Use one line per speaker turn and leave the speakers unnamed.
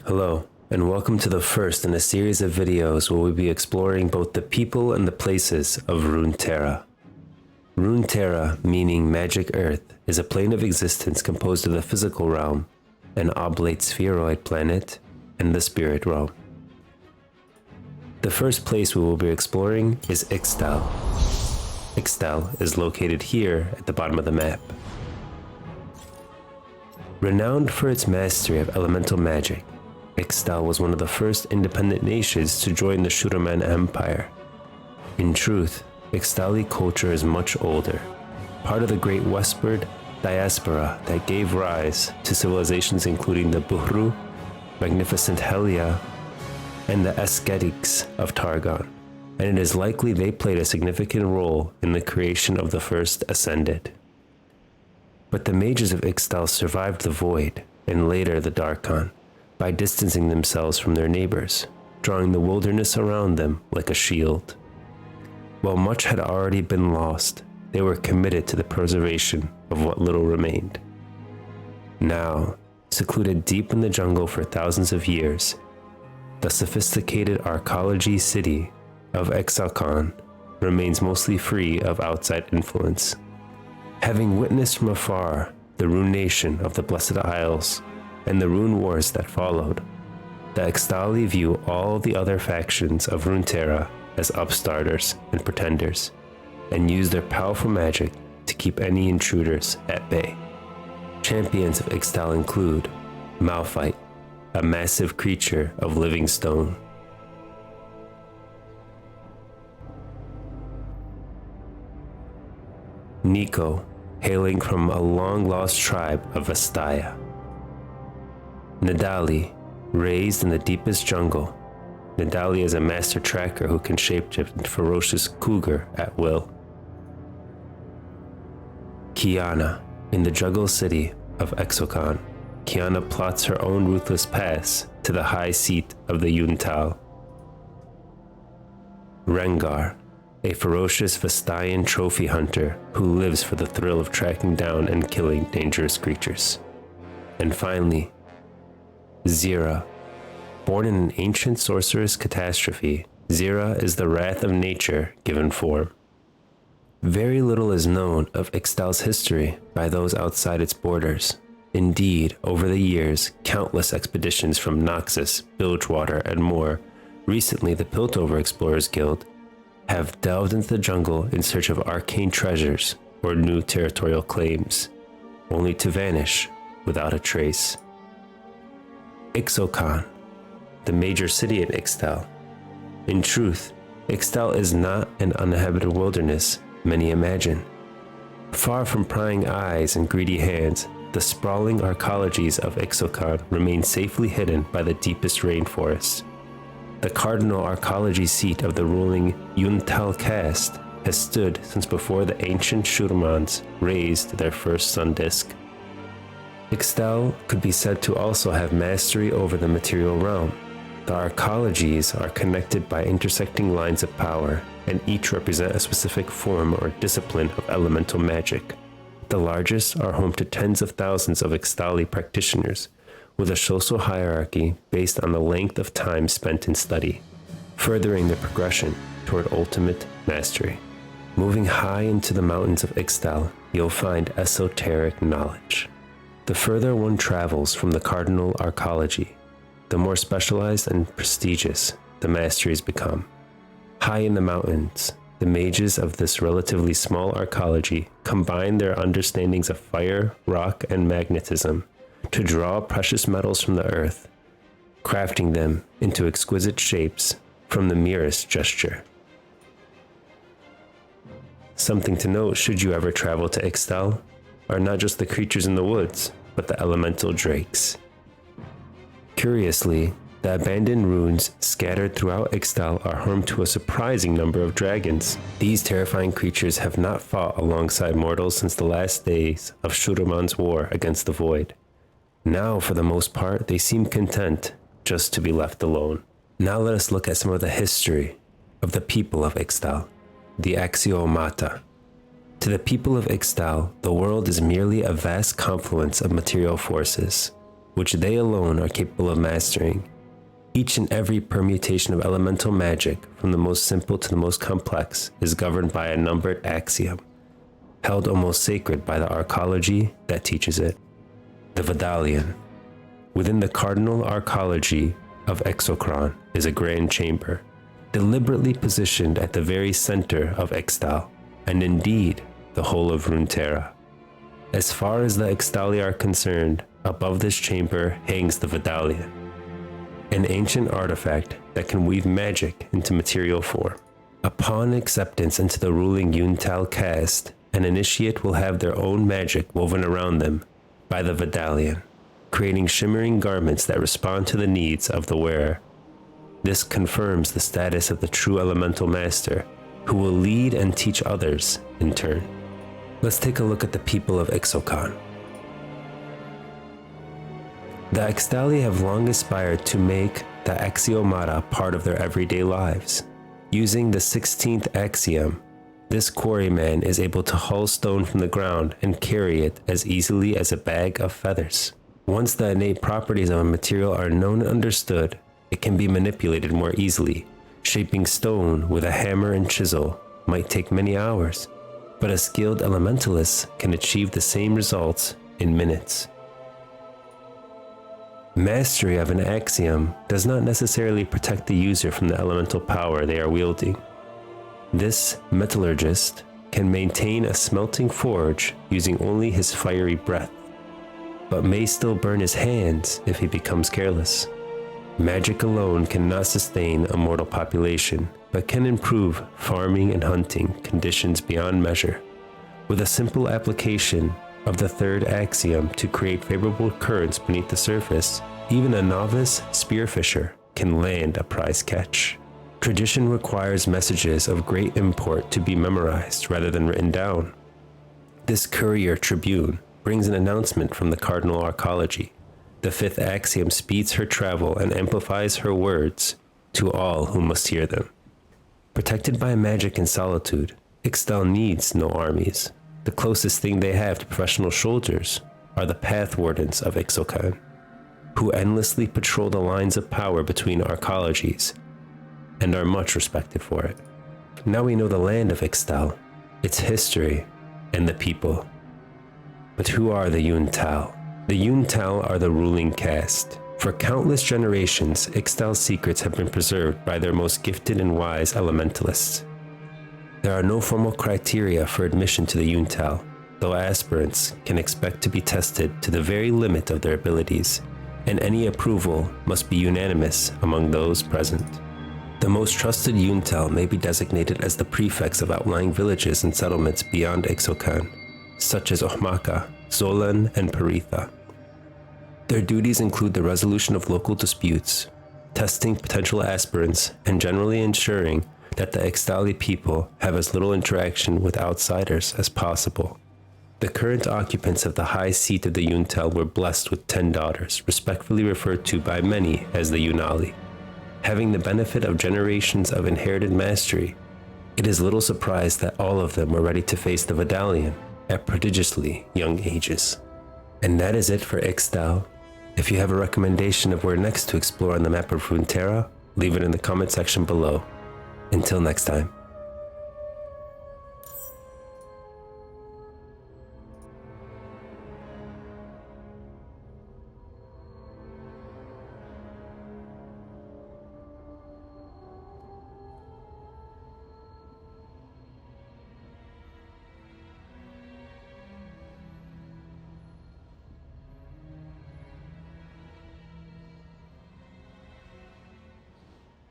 Hello, and welcome to the first in a series of videos where we'll be exploring both the people and the places of Runterra. Runterra, meaning magic earth, is a plane of existence composed of the physical realm, an oblate spheroid planet, and the spirit realm. The first place we will be exploring is Ixtal. Ixtal is located here at the bottom of the map. Renowned for its mastery of elemental magic, Ixtal was one of the first independent nations to join the Shuriman Empire. In truth, Ixtali culture is much older, part of the great westward diaspora that gave rise to civilizations including the Buhru, magnificent Helia, and the ascetics of Targon, and it is likely they played a significant role in the creation of the first Ascended. But the mages of Ixtal survived the Void, and later the Darkon, by distancing themselves from their neighbors, drawing the wilderness around them like a shield. While much had already been lost, they were committed to the preservation of what little remained. Now, secluded deep in the jungle for thousands of years, the sophisticated archaeology city of Ixtal remains mostly free of outside influence. Having witnessed from afar the Rune Nation of the Blessed Isles and the Rune Wars that followed, the Ixtali view all the other factions of Runterra as upstarters and pretenders, and use their powerful magic to keep any intruders at bay. Champions of Ixtal include Malphite, a massive creature of living stone. Nico, hailing from a long-lost tribe of Vastaya. Nadali, raised in the deepest jungle. Nadali is a master tracker who can shapeshift into ferocious cougar at will. Kiana, in the jungle city of Ixtal, Kiana plots her own ruthless paths to the high seat of the Ixtal. Rengar, a ferocious Vastayan trophy hunter who lives for the thrill of tracking down and killing dangerous creatures. And finally, Zira. Born in an ancient sorceress catastrophe, Zira is the wrath of nature given form. Very little is known of Ixtal's history by those outside its borders. Indeed, over the years, countless expeditions from Noxus, Bilgewater, and more, recently the Piltover Explorers Guild, have delved into the jungle in search of arcane treasures or new territorial claims, only to vanish without a trace. Ixtal, the major city in Ixtal. In truth, Ixtal is not an uninhabited wilderness many imagine. Far from prying eyes and greedy hands, the sprawling archaeologies of Ixtal remain safely hidden by the deepest rainforests. The cardinal archaeology seat of the ruling Ixtal caste has stood since before the ancient Shurmans raised their first sun disk. Ixtal could be said to also have mastery over the material realm. The archaeologies are connected by intersecting lines of power, and each represent a specific form or discipline of elemental magic. The largest are home to tens of thousands of Ixtali practitioners, with a social hierarchy based on the length of time spent in study, furthering their progression toward ultimate mastery. Moving high into the mountains of Ixtal, you'll find esoteric knowledge. The further one travels from the cardinal archaeology, the more specialized and prestigious the masteries become. High in the mountains, the mages of this relatively small archaeology combine their understandings of fire, rock, and magnetism to draw precious metals from the earth, crafting them into exquisite shapes from the merest gesture. Something to note should you ever travel to Ixtal are not just the creatures in the woods, but the elemental drakes. Curiously, the abandoned ruins scattered throughout Ixtal are home to a surprising number of dragons. These terrifying creatures have not fought alongside mortals since the last days of Shuriman's war against the Void. Now, for the most part, they seem content just to be left alone. Now let us look at some of the history of the people of Ixtal, the Axiomata. To the people of Ixtal, the world is merely a vast confluence of material forces, which they alone are capable of mastering. Each and every permutation of elemental magic, from the most simple to the most complex, is governed by a numbered axiom, held almost sacred by the arcology that teaches it. The Vidalion. Within the cardinal arcology of Exochron is a grand chamber, deliberately positioned at the very center of Ixtal, and indeed the whole of Runterra. As far as the Ixtali are concerned, above this chamber hangs the Vidalion, an ancient artifact that can weave magic into material form. Upon acceptance into the ruling Ixtal caste, an initiate will have their own magic woven around them by the Vidalion, creating shimmering garments that respond to the needs of the wearer. This confirms the status of the true elemental master, who will lead and teach others in turn. Let's take a look at the people of Ixokan. The Ixtali have long aspired to make the axiomata part of their everyday lives. Using the 16th axiom, this quarryman is able to haul stone from the ground and carry it as easily as a bag of feathers. Once the innate properties of a material are known and understood, it can be manipulated more easily. Shaping stone with a hammer and chisel might take many hours, but a skilled elementalist can achieve the same results in minutes. Mastery of an axiom does not necessarily protect the user from the elemental power they are wielding. This metallurgist can maintain a smelting forge using only his fiery breath, but may still burn his hands if he becomes careless. Magic alone cannot sustain a mortal population, but can improve farming and hunting conditions beyond measure. With a simple application of the third axiom to create favorable currents beneath the surface, even a novice spearfisher can land a prize catch. Tradition requires messages of great import to be memorized rather than written down. This courier tribune brings an announcement from the cardinal arcology. The fifth axiom speeds her travel and amplifies her words to all who must hear them. Protected by magic and solitude, Ixtal needs no armies. The closest thing they have to professional soldiers are the path wardens of Ixokan, who endlessly patrol the lines of power between arcologies and are much respected for it. Now we know the land of Ixtal, its history, and the people. But who are the Ixtal? The Ixtal are the ruling caste. For countless generations, Ixtal's secrets have been preserved by their most gifted and wise elementalists. There are no formal criteria for admission to the Ixtal, though aspirants can expect to be tested to the very limit of their abilities, and any approval must be unanimous among those present. The most trusted Ixtal may be designated as the prefects of outlying villages and settlements beyond Ixokan, such as Ohmaka, Zolan, and Paritha. Their duties include the resolution of local disputes, testing potential aspirants, and generally ensuring that the Ixtali people have as little interaction with outsiders as possible. The current occupants of the high seat of the Ixtal were blessed with 10 daughters, respectfully referred to by many as the Unali. Having the benefit of generations of inherited mastery, it is little surprise that all of them were ready to face the Vidalion at prodigiously young ages. And that is it for Ixtal. If you have a recommendation of where next to explore on the map of Runterra, leave it in the comment section below. Until next time.